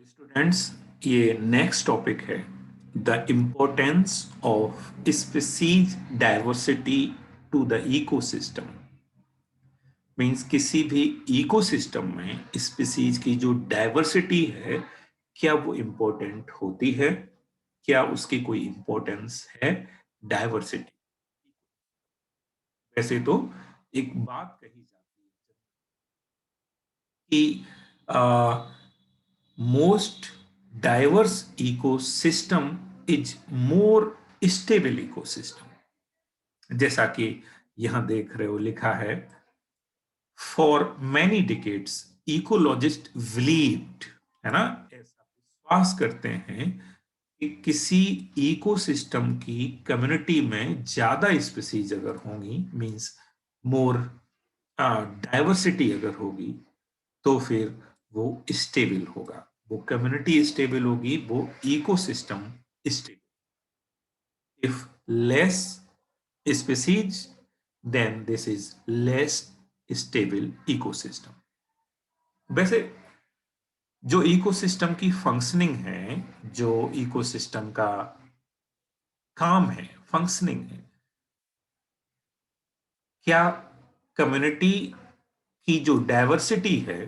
Students, ये next topic है the importance of species diversity to the ecosystem. Means किसी भी इकोसिस्टम में स्पीसीज की जो डाइवर्सिटी है, क्या वो इम्पोर्टेंट होती है? क्या उसकी कोई इम्पोर्टेंस है डाइवर्सिटी? वैसे तो एक बात कही जाती है कि most diverse ecosystem is more stable ecosystem। जैसा कि यहां देख रहे हो लिखा है, for many decades ecologist believed, है ना, ऐसा विश्वास करते हैं कि किसी इकोसिस्टम की कम्युनिटी में ज्यादा स्पीसीज अगर होंगी, मींस मोर डाइवर्सिटी अगर होगी, तो फिर वो स्टेबल होगा, वो कम्युनिटी स्टेबल होगी, वो ecosystem stable. If less species, then this is less stable ecosystem. वैसे जो इकोसिस्टम की फंक्शनिंग है, जो इकोसिस्टम का काम है, फंक्शनिंग है, क्या कम्युनिटी की जो डाइवर्सिटी है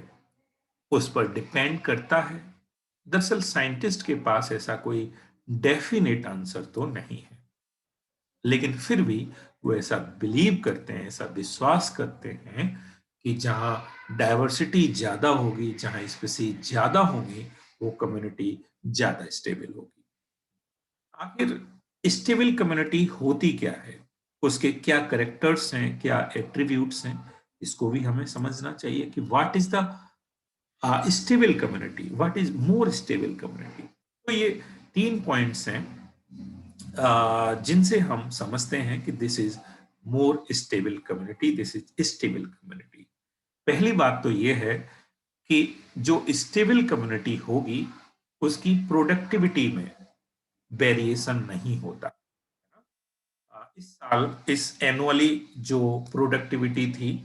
उस पर डिपेंड करता है? दरअसल साइंटिस्ट के पास ऐसा कोई डेफिनेट आंसर तो नहीं है, लेकिन फिर भी वो ऐसा बिलीव करते हैं, ऐसा विश्वास करते हैं कि जहां डाइवर्सिटी ज्यादा होगी, जहां स्पीसीज ज्यादा होंगी, वो कम्युनिटी ज्यादा स्टेबल होगी। आखिर स्टेबल कम्युनिटी होती क्या है, उसके क्या करेक्टर्स हैं, क्या एट्रीब्यूट्स हैं, इसको भी हमें समझना चाहिए कि what is the stable community, what is more stable community. तो ये तीन पॉइंट्स हैं जिनसे हम समझते हैं कि this is more stable community, this is stable community. पहली बात तो ये है कि जो स्टेबल कम्युनिटी होगी उसकी प्रोडक्टिविटी में वेरिएशन नहीं होता। इस साल इस एनुअली जो प्रोडक्टिविटी थी,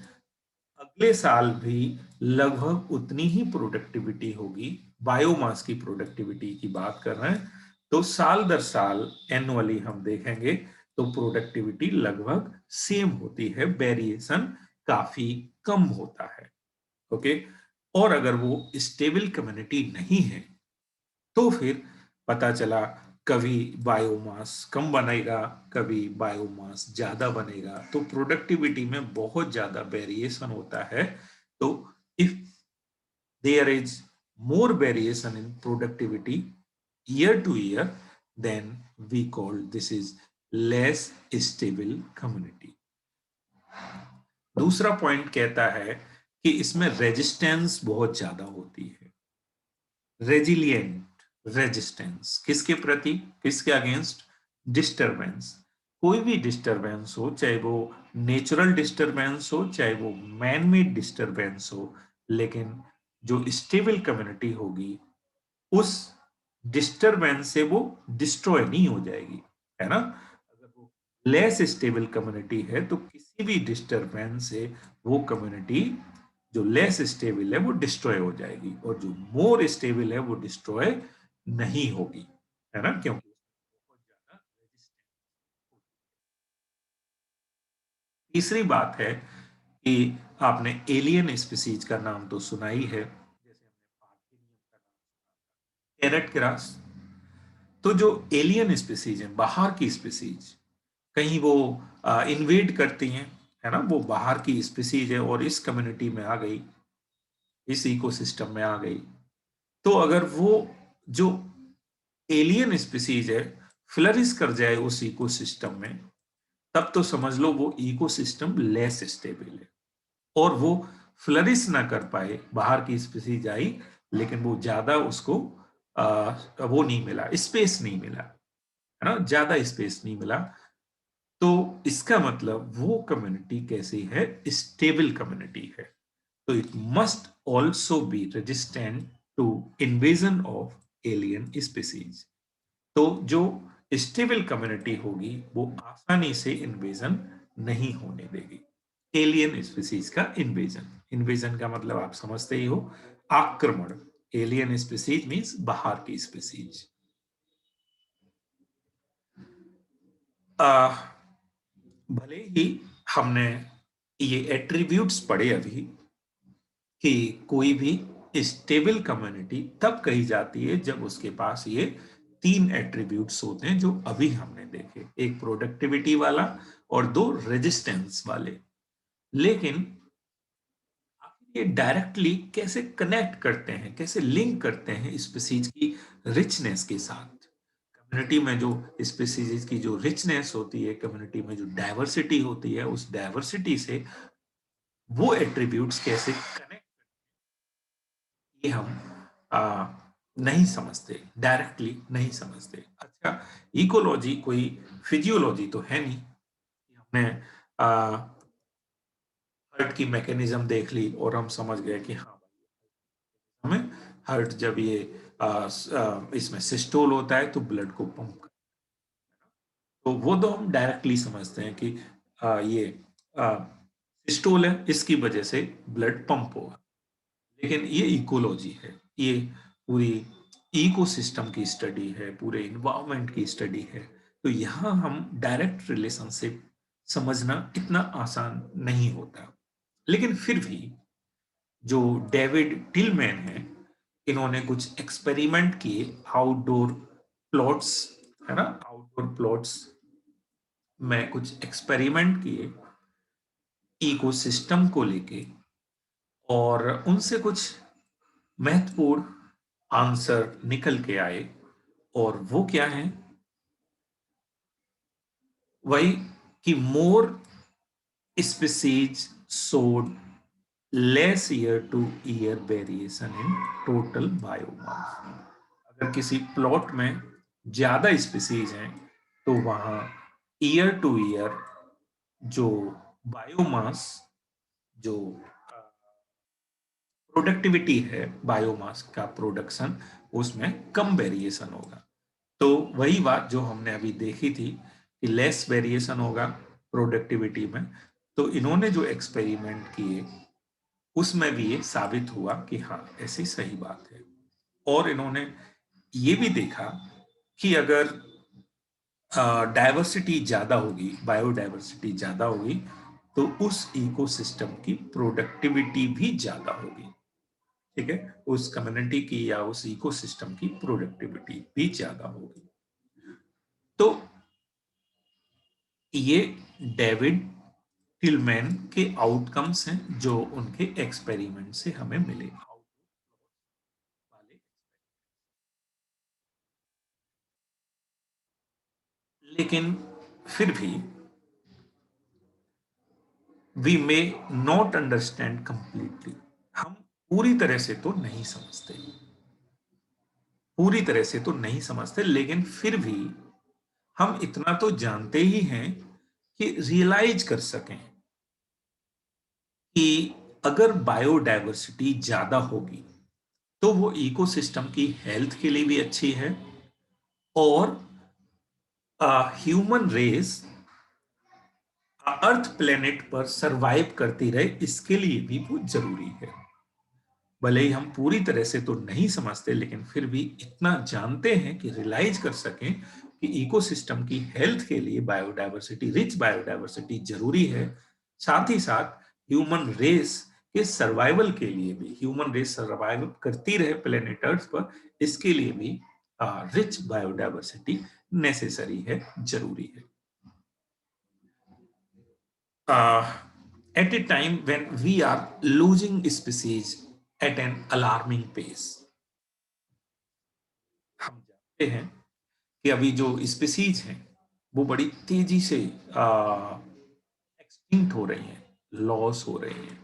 अगले साल भी लगभग उतनी ही प्रोडक्टिविटी होगी। बायोमास की प्रोडक्टिविटी की बात कर रहे हैं, तो साल दर साल एनुअली हम देखेंगे तो प्रोडक्टिविटी लगभग सेम होती है, वेरिएशन काफी कम होता है। ओके। और अगर वो स्टेबल कम्युनिटी नहीं है तो फिर पता चला कभी बायोमास कम बनेगा, कभी बायोमास ज्यादा बनेगा, तो प्रोडक्टिविटी में बहुत ज्यादा वेरिएशन होता है। तो if there is more variation in productivity year to year, then we call this is less stable community. दूसरा पॉइंट कहता है कि इसमें रेजिस्टेंस बहुत ज्यादा होती है। रेजिलियंट, रेजिस्टेंस किसके प्रति, किसके अगेंस्ट? डिस्टरबेंस। कोई भी डिस्टरबेंस हो, चाहे वो नेचुरल डिस्टरबेंस हो, चाहे वो मैन मेड डिस्टरबेंस हो, लेकिन जो स्टेबल कम्युनिटी होगी उस डिस्टरबेंस से वो डिस्ट्रॉय नहीं हो जाएगी, है ना। अगर वो लेस स्टेबल कम्युनिटी है तो किसी भी डिस्टरबेंस से वो कम्युनिटी जो लेस स्टेबल है वो डिस्ट्रॉय हो जाएगी, और जो मोर स्टेबल है वो डिस्ट्रॉय नहीं होगी, है ना, क्योंकि बहुत ज्यादा रेजिस्टेंस। तीसरी बात है कि आपने एलियन स्पीसीज का नाम तो सुना ही है, जैसे हमने पार्थेनियम का नाम सुना, कैरेट ग्रास। तो जो एलियन स्पीसीज है, बाहर की स्पीसीज, कहीं वो इन्वेड करती हैं, है ना, वो बाहर की स्पीसीज है और इस कम्युनिटी में आ गई, इस इकोसिस्टम में आ गई, तो अगर वो जो एलियन स्पीसीज है फ्लरिश कर जाए उस इकोसिस्टम में, तब तो समझ लो वो इकोसिस्टम लेस स्टेबल है। और वो फ्लरिश ना कर पाए, बाहर की स्पीसीज आई लेकिन वो ज्यादा उसको वो नहीं मिला, स्पेस नहीं मिला, है ना, ज्यादा स्पेस नहीं मिला, तो इसका मतलब वो कम्युनिटी कैसी है? स्टेबल कम्युनिटी है। तो it must also be resistant to invasion of alien species. तो जो स्टेबल कम्युनिटी होगी वो आसानी से इन्वेजन नहीं होने देगी। एलियन स्पीसीज का इन्वेजन, इन्वेजन का मतलब आप समझते ही हो, आक्रमण। एलियन स्पीसीज मीन्स बाहर की स्पीसीज। भले ही हमने ये एट्रीब्यूट्स पढ़े अभी कि कोई भी स्टेबल कम्युनिटी तब कही जाती है जब उसके पास ये तीन एट्रीब्यूट्स होते हैं जो अभी हमने देखे, एक प्रोडक्टिविटी वाला और दो रेजिस्टेंस वाले। लेकिन ये डायरेक्टली कैसे कनेक्ट करते हैं, कैसे लिंक करते हैं स्पीसीज की रिचनेस के साथ? कम्युनिटी में जो स्पीसीज की जो रिचनेस होती है, कम्युनिटी में जो डाइवर्सिटी होती है, उस डाइवर्सिटी से वो एट्रीब्यूट्स कैसे कनेक्ट, ये हम आ, नहीं समझते, डायरेक्टली नहीं समझते। अच्छा, इकोलॉजी कोई फिजियोलॉजी तो है नहीं। हमने हार्ट की मैकेनिज्म देख ली और हम समझ गए कि हाँ, हमें हार्ट जब ये इसमें सिस्टोल होता है तो ब्लड को पंप, तो वो तो हम डायरेक्टली समझते हैं कि ये सिस्टोल है, इसकी वजह से ब्लड पंप होगा। लेकिन ये इकोलॉजी है, ये पूरी इकोसिस्टम की स्टडी है, पूरे इन्वायरमेंट की स्टडी है। तो यहाँ हम डायरेक्ट रिलेशनशिप समझना इतना आसान नहीं होता। लेकिन फिर भी जो डेविड टिलमैन है, इन्होंने कुछ एक्सपेरिमेंट किए आउटडोर प्लॉट्स, है ना, आउटडोर प्लॉट्स में कुछ एक्सपेरिमेंट किए इकोसिस्टम को लेके, और उनसे कुछ महत्वपूर्ण आंसर निकल के आए। और वो क्या है? वही कि मोर species showed less year to year variation in total biomass. अगर किसी प्लॉट में ज्यादा स्पीसीज हैं तो वहां ईयर टू ईयर जो बायोमास, जो प्रोडक्टिविटी है, बायोमास का प्रोडक्शन, उसमें कम वेरिएशन होगा। तो वही बात जो हमने अभी देखी थी कि लेस वेरिएशन होगा प्रोडक्टिविटी में। तो इन्होंने जो एक्सपेरिमेंट किए उसमें भी ये साबित हुआ कि हाँ, ऐसी सही बात है। और इन्होंने ये भी देखा कि अगर डाइवर्सिटी ज्यादा होगी, बायोडाइवर्सिटी ज्यादा होगी, तो उस इकोसिस्टम की प्रोडक्टिविटी भी ज्यादा होगी। ठीक है, उस कम्युनिटी की या उस इकोसिस्टम की प्रोडक्टिविटी भी ज्यादा होगी। तो ये डेविड टिलमैन के आउटकम्स हैं जो उनके एक्सपेरिमेंट से हमें मिले। लेकिन फिर भी we may not understand completely, हम पूरी तरह से तो नहीं समझते, पूरी तरह से तो नहीं समझते, लेकिन फिर भी हम इतना तो जानते ही हैं कि रियलाइज कर सकें कि अगर बायोडायवर्सिटी ज्यादा होगी तो वो इकोसिस्टम की हेल्थ के लिए भी अच्छी है, और ह्यूमन रेस अर्थ प्लेनेट पर सरवाइव करती रहे, इसके लिए भी वो जरूरी है। भले ही हम पूरी तरह से तो नहीं समझते, लेकिन फिर भी इतना जानते हैं कि रियलाइज कर सकें कि इकोसिस्टम की हेल्थ के लिए बायोडायवर्सिटी, रिच बायोडायवर्सिटी जरूरी है। साथ ही साथ ह्यूमन रेस के सर्वाइवल के लिए भी, ह्यूमन रेस सर्वाइव करती रहे प्लेनेट अर्थ पर, इसके लिए भी रिच बायोडायवर्सिटी नेसेसरी है, जरूरी है। At a time when we are losing species at an alarming pace, हम जानते हैं कि अभी जो स्पीसीज हैं वो बड़ी तेजी से एक्सटिंक्ट हो रही हैं, लॉस हो रही हैं।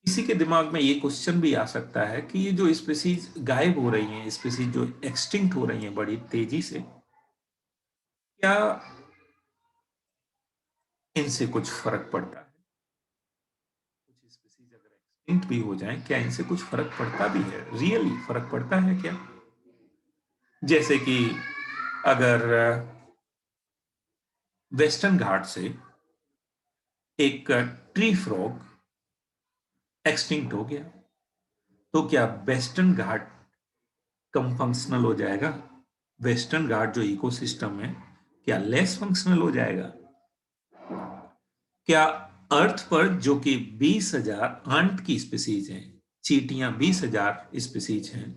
किसी के दिमाग में ये क्वेश्चन भी आ सकता है कि ये जो स्पीसीज गायब हो रही हैं, स्पीसीज जो एक्सटिंक्ट हो रही हैं बड़ी तेजी से, क्या इनसे कुछ फर्क पड़ता है? कुछ स्पीसीज अगर एक्सटिंक्ट भी हो जाएं, क्या इनसे कुछ फर्क पड़ता भी है? रियली फर्क पड़ता है क्या? जैसे कि अगर वेस्टर्न घाट से एक ट्री फ्रॉग एक्सटिंक्ट हो गया, तो क्या वेस्टर्न घाट कम फंक्शनल हो जाएगा? वेस्टर्न घाट जो इकोसिस्टम है क्या लेस फंक्शनल हो जाएगा? क्या अर्थ पर जो कि 20,000 आंट की स्पीसीज हैं, चींटियां 20,000 स्पीसीज हैं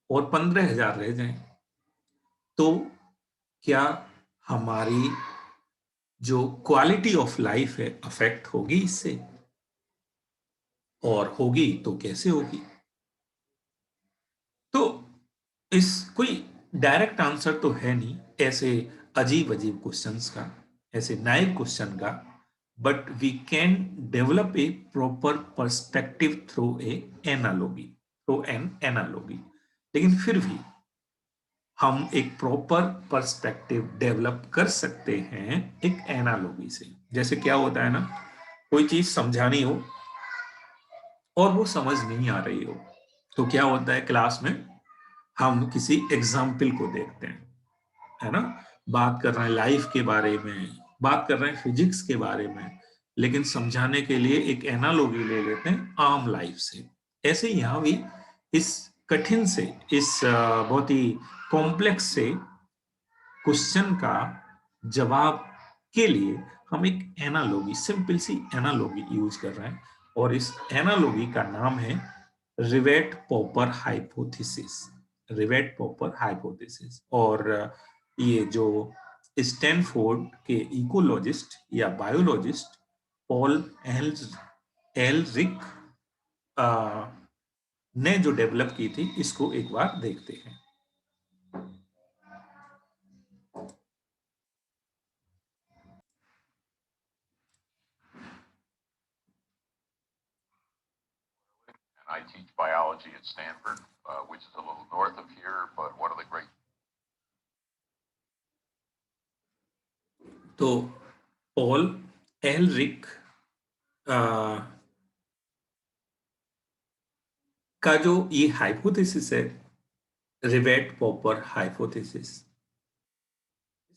और 15,000 रह जाएं, तो क्या हमारी जो क्वालिटी ऑफ लाइफ है अफेक्ट होगी इससे? और होगी तो कैसे होगी? तो इस कोई डायरेक्ट आंसर तो है नहीं ऐसे अजीब अजीब क्वेश्चंस का, ऐसे नाइव क्वेश्चन का, but we can develop a proper perspective through a analogy, through an analogy. लेकिन फिर भी हम एक प्रॉपर पर्सपेक्टिव डेवलप कर सकते हैं एक एनालॉजी से। जैसे क्या होता है ना, कोई चीज समझानी हो और वो समझ नहीं आ रही हो, तो क्या होता है क्लास में हम किसी एग्जाम्पल को देखते हैं, है ना? बात कर रहे हैं लाइफ के बारे में, बात कर रहे हैं फिजिक्स के बारे में, लेकिन समझाने के लिए एक एनालॉजी ले लेते हैं आम लाइफ से। ऐसे ही यहाँ भी इस कठिन से, इस बहुत ही कॉम्प्लेक्स से क्वेश्चन का जवाब के लिए हम एक एनालॉजी, सिंपल सी एनालॉजी यूज कर रहे हैं, और इस एनालॉजी का नाम है rivet popper hypothesis. Rivet popper hypothesis. और ये जो स्टैनफोर्ड के इकोलॉजिस्ट या बायोलॉजिस्ट पॉल एलरिक ने जो डेवलप की थी, इसको एक बार देखते हैं। I teach biology at Stanford, which is a little north of here, but one of the great. तो पॉल एलरिक का जो ये हाइपोथेसिस है, रिवेट पॉपर हाइपोथेसिस,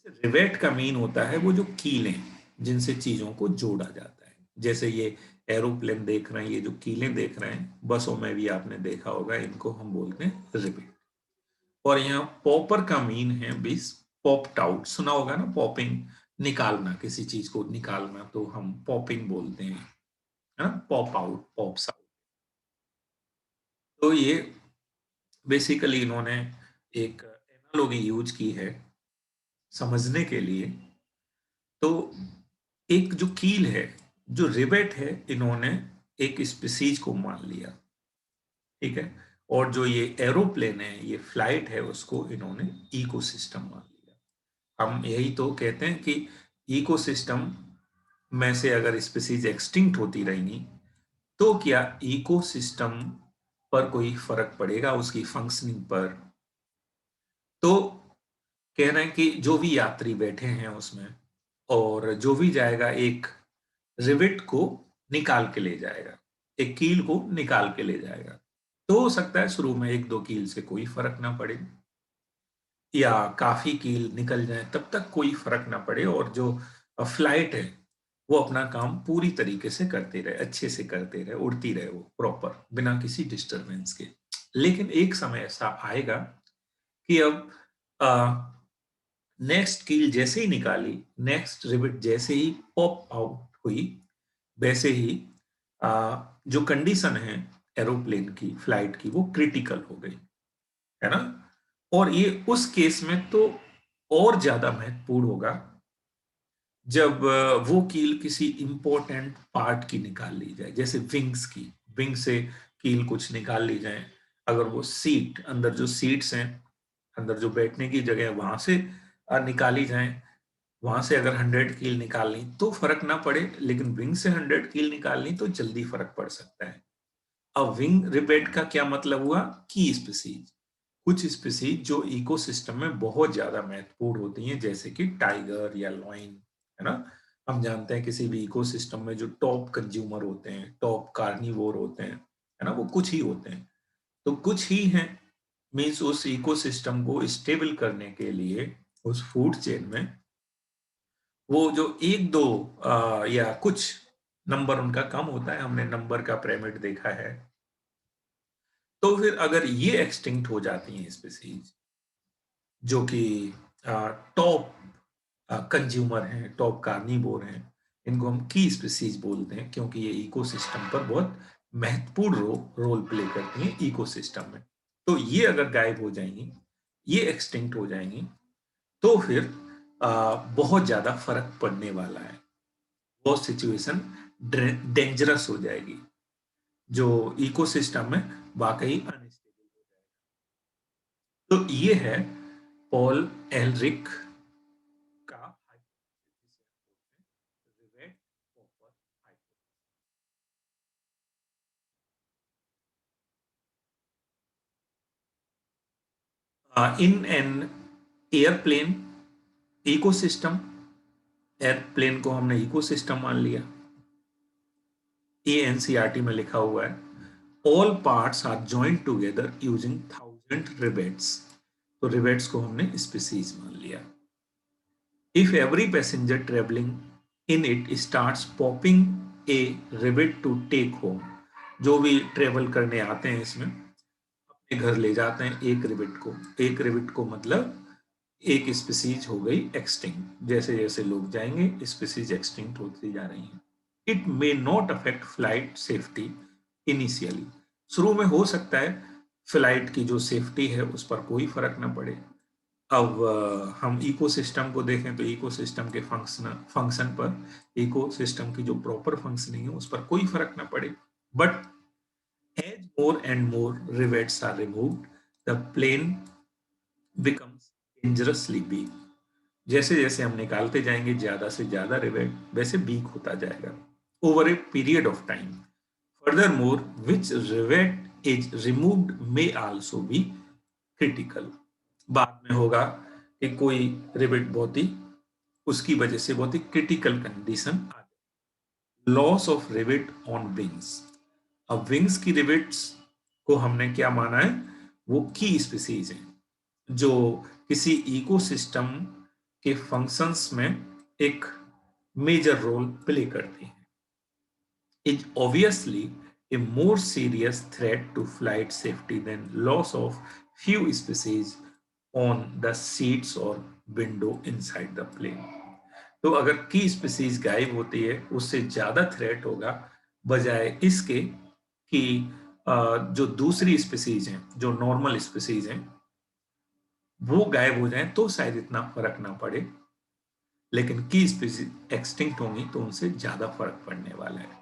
रिवेट का मीन होता है वो जो कीलें जिनसे चीजों को जोड़ा जाता है। जैसे ये एरोप्लेन देख रहे हैं, ये जो कीलें देख रहे हैं, बसों में भी आपने देखा होगा, इनको हम बोलते हैं रिवेट। और यहाँ पॉपर का मीन है बीस, पॉप्ड आउट, सुना होगा ना, पॉपिंग, निकालना, किसी चीज को निकालना, तो हम पॉपिंग बोलते हैं, है ना? Pop out, pops out. तो ये बेसिकली इन्होंने एक एनालॉजी यूज की है समझने के लिए। तो एक जो कील है, जो रिवेट है, इन्होंने एक स्पीसीज को मान लिया, ठीक है? और जो ये एरोप्लेन है, ये फ्लाइट है, उसको इन्होंने इकोसिस्टम मान लिया। हम यही तो कहते हैं कि इकोसिस्टम में से अगर स्पीसीज एक्सटिंक्ट होती रहेंगी, तो क्या इकोसिस्टम पर कोई फर्क पड़ेगा उसकी फंक्शनिंग पर? तो कह रहे हैं कि जो भी यात्री बैठे हैं उसमें, और जो भी जाएगा, एक रिवेट को निकाल के ले जाएगा, एक कील को निकाल के ले जाएगा। तो हो सकता है शुरू में एक दो कील से कोई फर्क ना पड़े, या काफी कील निकल जाए तब तक कोई फर्क ना पड़े, और जो फ्लाइट है वो अपना काम पूरी तरीके से करते रहे, अच्छे से करते रहे, उड़ती रहे वो प्रॉपर, बिना किसी डिस्टरबेंस के। लेकिन एक समय ऐसा आएगा कि अब नेक्स्ट कील जैसे ही निकाली, नेक्स्ट रिविट जैसे ही पॉप आउट हुई, वैसे ही जो कंडीशन है एरोप्लेन की, फ्लाइट की, वो क्रिटिकल हो गई, है ना? और ये उस केस में तो और ज्यादा महत्वपूर्ण होगा, जब वो कील किसी इंपॉर्टेंट पार्ट की निकाल ली जाए, जैसे विंग्स की, विंग से कील कुछ निकाल ली जाए। अगर वो सीट, अंदर जो सीट्स हैं, अंदर जो बैठने की जगह है, वहां से निकाली जाए, वहां से अगर 100 कील निकालनी तो फर्क ना पड़े, लेकिन विंग से 100 कील निकालनी तो जल्दी फर्क पड़ सकता है। अब विंग रिवेट का क्या मतलब हुआ? की स्पीसीज, कुछ स्पीसीज जो इकोसिस्टम में बहुत ज्यादा महत्वपूर्ण होती हैं, जैसे कि टाइगर या लॉइन, है ना? हम जानते हैं किसी भी इकोसिस्टम में जो टॉप कंज्यूमर होते हैं, टॉप कार्निवोर होते हैं, है ना, वो कुछ ही होते हैं। तो कुछ ही हैं, मीन्स उस इकोसिस्टम को स्टेबल करने के लिए उस फूड चेन में वो जो एक दो या कुछ नंबर उनका कम होता है, हमने नंबर का पिरामिड देखा है। तो फिर अगर ये एक्सटिंक्ट हो जाती हैं स्पीसीज जो कि टॉप कंज्यूमर हैं, टॉप कार्निवोर हैं, इनको हम की स्पीसीज बोलते हैं क्योंकि ये इकोसिस्टम पर बहुत महत्वपूर्ण रोल प्ले करती हैं इकोसिस्टम में। तो ये अगर गायब हो जाएंगी, ये एक्सटिंक्ट हो जाएंगी, तो फिर बहुत ज्यादा फर्क पड़ने वाला है, वो सिचुएशन डेंजरस हो जाएगी, जो इकोसिस्टम में वाकई अनस्टेबल हो जाएगा। तो ये है पॉल एलरिक का rivet copper in an airplane ecosystem, airplane को हमने इकोसिस्टम मान लिया, एनसीईआरटी में लिखा हुआ है all parts are joint together using 1000 rivets. तो रिवेट्स को हमने स्पीसीज मान लिया। If every passenger travelling in it starts popping a rivet to take home, जो भी ट्रेवल करने आते हैं इसमें अपने घर ले जाते हैं एक रिवेट को। एक रिवेट को मतलब एक स्पीसीज हो गई एक्सटिंक्ट, जैसे जैसे लोग जाएंगे स्पीसीज एक्सटिंक्ट होती जा रही हैं। It may not affect flight safety initially, शुरू में हो सकता है फ्लाइट की जो सेफ्टी है उस पर कोई फर्क ना पड़े। अब हम इकोसिस्टम को देखें तो इकोसिस्टम के फंक्शन पर, इकोसिस्टम की जो प्रॉपर फंक्शनिंग है उस पर कोई फर्क ना पड़े। But as more and more rivets are removed, the plane becomes dangerously weak. जैसे जैसे हम निकालते जाएंगे ज्यादा से ज्यादा रिवेट, वैसे वीक होता जाएगा over a period of time. Furthermore which rivet is removed may also be critical। बाद में होगा कि कोई रिवेट बहुत ही, उसकी वजह से बहुत ही क्रिटिकल कंडीशन आ जाए। Loss of rivet on wings, अब विंग्स की रिवेट्स को हमने क्या माना है, वो की स्पीसीज है जो किसी इकोसिस्टम के फंक्शंस में एक मेजर रोल प्ले करती हैं। Is obviously a more serious threat to flight safety than loss of few species on the seats or window inside the plane। तो अगर की स्पीसीज गायब होती है उससे ज्यादा थ्रेट होगा बजाय इसके कि जो दूसरी स्पीसीज हैं, जो नॉर्मल स्पीसीज हैं, वो गायब हो जाएं तो शायद इतना फर्क ना पड़े, लेकिन की स्पीसीज एक्सटिंक्ट होंगी तो उनसे ज्यादा फर्क पड़ने वाला है।